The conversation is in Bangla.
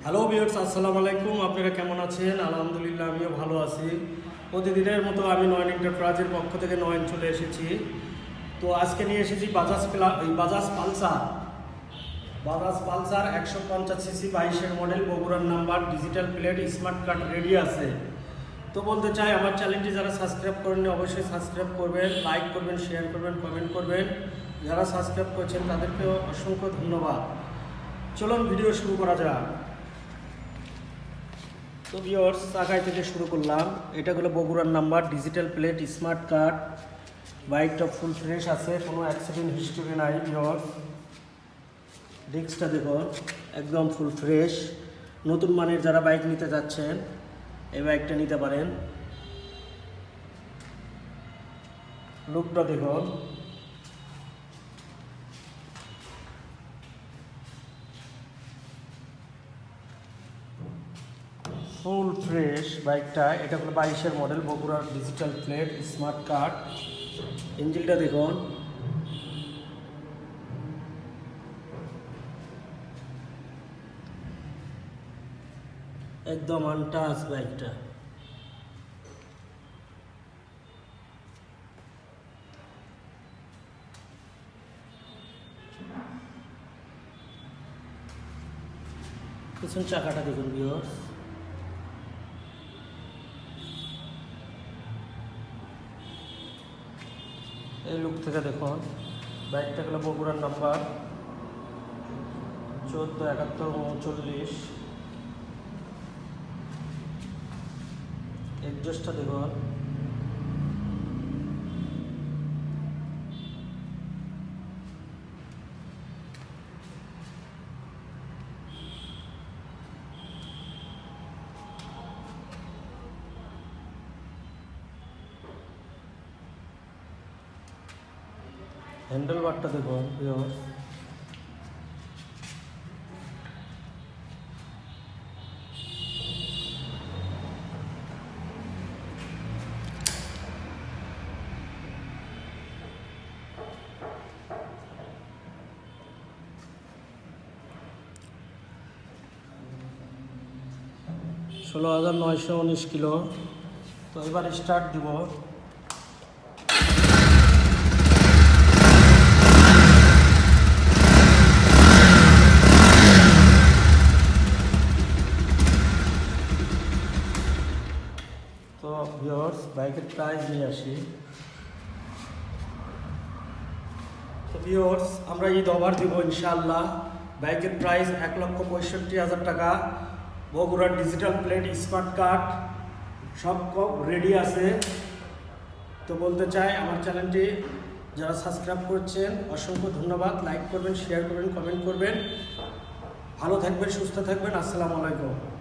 হ্যালো ভিউয়ার্স, আসসালামু আলাইকুম। আপনারা কেমন আছেন? আলহামদুলিল্লাহ, আমিও ভালো আছি। প্রতিদিনের মতো আমি নয়ন এন্টারপ্রাইজের পক্ষ থেকে নয়ন চলে এসেছি। তো আজকে নিয়ে এসেছি বাজাজ পালসার 150 সিসি 22-এর মডেল, বগুড়ার number, digital plate, smart card ready আছে। তো বলতে চাই, আমার চ্যানেলটি যারা সাবস্ক্রাইব করেননি অবশ্যই সাবস্ক্রাইব করবেন, লাইক করবেন, শেয়ার করবেন, কমেন্ট করবেন। যারা সাবস্ক্রাইব করেছেন তাদেরকেও অসংখ্য ধন্যবাদ। চলুন ভিডিও শুরু করা যাক। তো ভিউয়ার্স, চাকাই থেকে শুরু করলাম। এটা হলো বগুড়ার number, digital plate, smart card. বাইকটা ফুল ফ্রেশ আছে, কোনো অ্যাক্সিডেন্ট হিস্টোরি নাই। ভিউয়ার্স, ডিস্কটা দেখুন, একদম ফুল ফ্রেশ। নতুন মানের যারা বাইক নিতে যাচ্ছেন এই বাইকটা নিতে পারেন। লুকটা দেখুন, ফুল ফ্রেশ বাইকটা। এটা হলো 22-এর মডেল, বগুড়ার ডিজিটাল প্লেট, স্মার্ট কার্ড। ইঞ্জিনটা দেখুন, একদম আনটাচ বাইকটা। পিছন চাকাটা দেখুন ভিউয়ার্স, এই লুক থেকে দেখুন। বাইকটা হলো বগুড়ার নাম্বার 147139। এক্সজস্টটা দেখুন, হ্যান্ডেল বারটা দেখুন ভিউয়ার্স, $16,919 কিলো। তো এবার স্টার্ট দিব। তো ভিউয়ার্স, বাইকের প্রাইস নিয়ে আসি। তো ভিউয়ার্স, আমরা ঈদ অফার দিব ইনশাআল্লাহ। বাইকের প্রাইস 1,65,000 টাকা। বগুড়ার ডিজিটাল প্লেট, স্মার্ট কার্ড সব রেডি আছে। তো বলতে চাই, আমার চ্যানেলটি যারা সাবস্ক্রাইব করছেন অসংখ্য ধন্যবাদ। লাইক করবেন, শেয়ার করবেন, কমেন্ট করবেন। ভালো থাকবেন, সুস্থ থাকবেন। আসসালামু আলাইকুম।